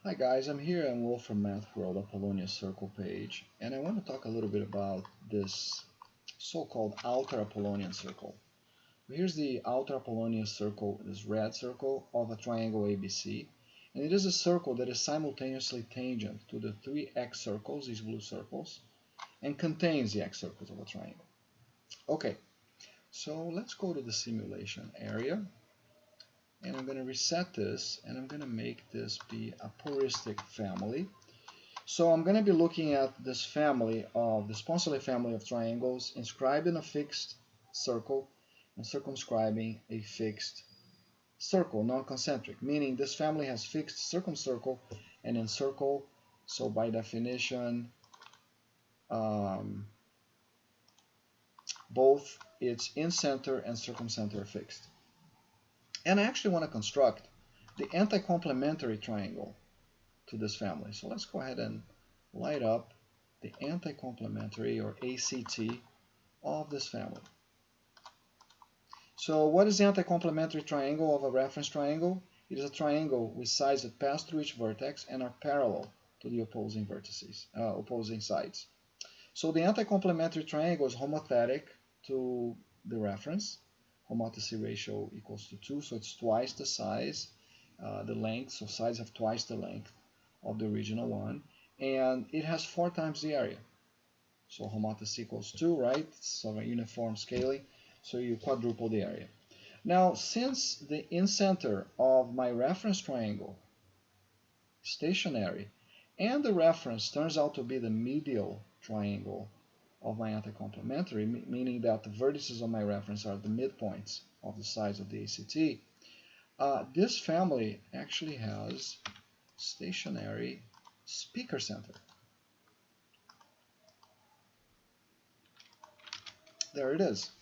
Hi guys, I'm here on Wolfram Math World Apollonius circle page, and I want to talk a little bit about this so-called outer Apollonian circle. Here's the outer Apollonian circle, this red circle of a triangle ABC, and it is a circle that is simultaneously tangent to the three excircles, these blue circles, and contains the excircles of a triangle. Okay, so let's go to the simulation area. And I'm going to reset this, and I'm going to make this be a Poristic family. So I'm going to be looking at this family of this Poncelet family of triangles inscribed in a fixed circle and circumscribing a fixed circle, non-concentric, meaning this family has fixed circumcircle and encircle. So by definition, both its incenter and circumcenter are fixed. And I actually want to construct the anticomplementary triangle to this family. So let's go ahead and light up the anticomplementary, or ACT, of this family. So what is the anticomplementary triangle of a reference triangle? It is a triangle with sides that pass through each vertex and are parallel to the opposing vertices, opposing sides. So the anticomplementary triangle is homothetic to the reference. Homothency ratio equals to 2, so it's twice the size, the length, so sides have twice the length of the original one, and it has 4 times the area. So homothency equals 2, right? It's sort of a uniform scaling, so you quadruple the area. Now, since the incenter of my reference triangle is stationary, and the reference turns out to be the medial triangle of my anticomplementary, meaning that the vertices of my reference are the midpoints of the sides of the ACT, this family actually has stationary speaker center. There it is.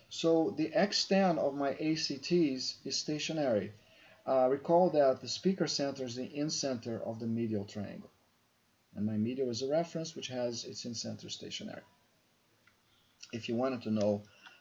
So the extent of my ACTs is stationary. Recall that the speaker center is the incenter of the medial triangle. And my medial is a reference which has its incenter stationary. If you wanted to know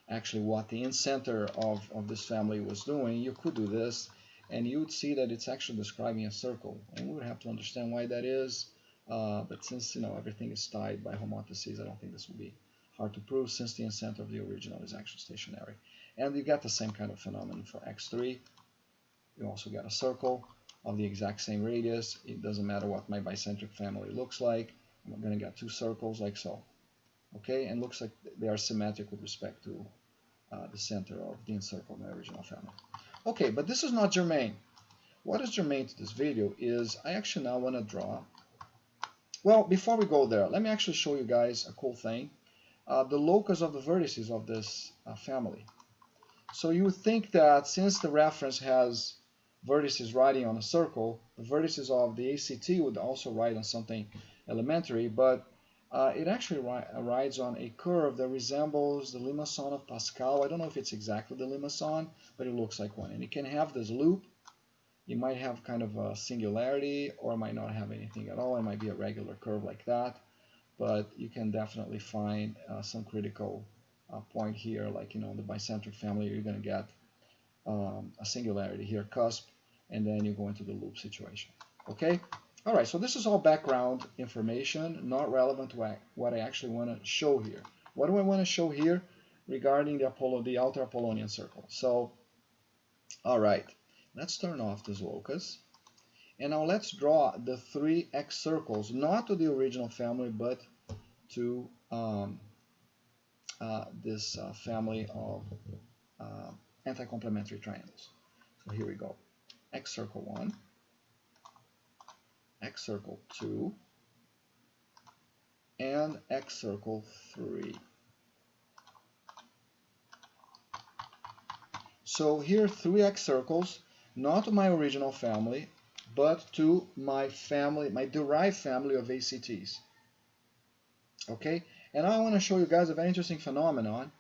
actually what the incenter of this family was doing, you could do this, and you would see that it's actually describing a circle. And we would have to understand why that is, but since everything is tied by homothencies, I don't think this will be hard to prove, since the incenter of the original is actually stationary. And you get the same kind of phenomenon for x3. You also get a circle of the exact same radius. It doesn't matter what my bicentric family looks like. I'm going to get 2 circles like so. Okay, and looks like they are symmetric with respect to the center of the encircle of my original family. Okay, but this is not germane. What is germane to this video is I actually now want to draw. Well, before we go there, let me actually show you guys a cool thing. The locus of the vertices of this family. So you would think that since the reference has vertices riding on a circle, the vertices of the ACT would also ride on something elementary, but it actually rides on a curve that resembles the Limaçon of Pascal. I don't know if it's exactly the Limaçon, but it looks like one. And it can have this loop. You might have kind of a singularity, or it might not have anything at all. It might be a regular curve like that, but you can definitely find some critical point here, like the bicentric family. You're going to get a singularity here, cusp, and then you go into the loop situation. Okay? All right, so this is all background information, not relevant to what I actually want to show here. What do I want to show here regarding the outer Apollonian circle? So, all right, let's turn off this locus. And now let's draw the 3 excircles, not to the original family, but to this family of anticomplementary triangles. So here we go. Excircle 1, excircle 2, and excircle 3. So here are 3 excircles, not to my original family, but to my family, my derived family of ACTs. Okay, and now I want to show you guys a very interesting phenomenon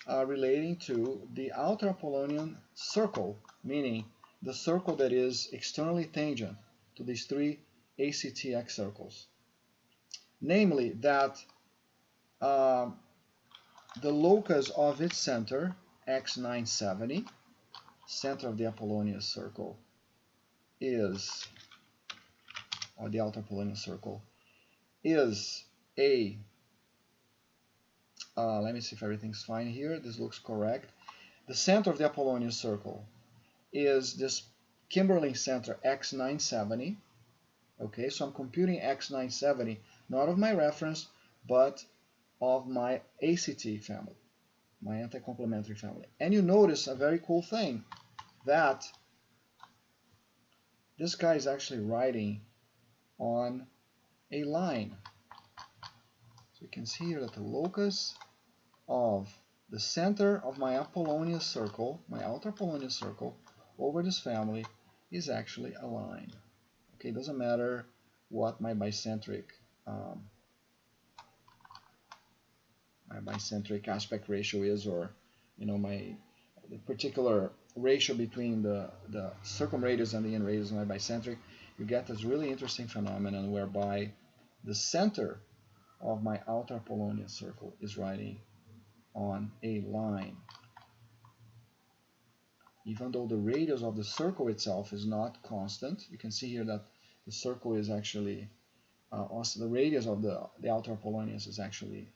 relating to the outer Apollonian circle, meaning the circle that is externally tangent to these 3 ACT excircles. Namely, that the locus of its center, x970, center of the Apollonius circle, is or the outer Apollonius circle, is a, let me see if everything's fine here. This looks correct. The center of the Apollonius circle is this Kimberling center X970. Okay, so I'm computing X970, not of my reference, but of my ACT family, my anticomplementary family. And you notice a very cool thing, that this guy is actually writing on a line. So you can see here that the locus of the center of my Apollonius circle, my outer Apollonius circle, over this family is actually a line. Okay, it doesn't matter what my bicentric aspect ratio is, or the particular ratio between the circumradius and the inradius of my bicentric. You get this really interesting phenomenon whereby the center of my outer Apollonius circle is writing on a line, even though the radius of the circle itself is not constant. You can see here that the circle is actually also the radius of the outer Apollonius is actually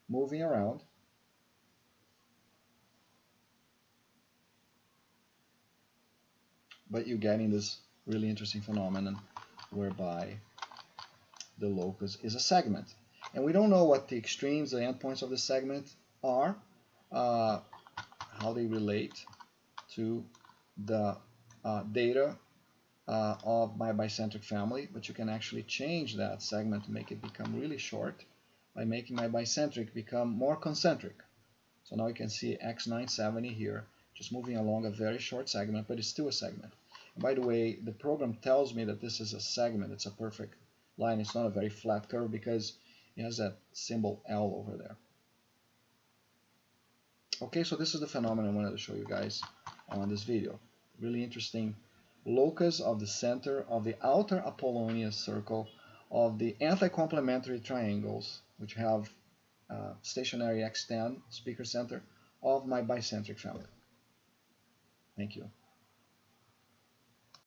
moving around. But you're getting this really interesting phenomenon whereby the locus is a segment. And we don't know what the extremes, the endpoints of the segment are, how they relate to the data of my bicentric family, but you can actually change that segment to make it become really short by making my bicentric become more concentric. So now you can see X970 here, just moving along a very short segment, but it's still a segment. And by the way, the program tells me that this is a segment. It's a perfect line. It's not a very flat curve because it has that symbol L over there. Okay, so this is the phenomenon I wanted to show you guys on this video. Really interesting locus of the center of the outer Apollonius circle of the anticomplementary triangles, which have stationary X10 speaker center of my bicentric family. Thank you.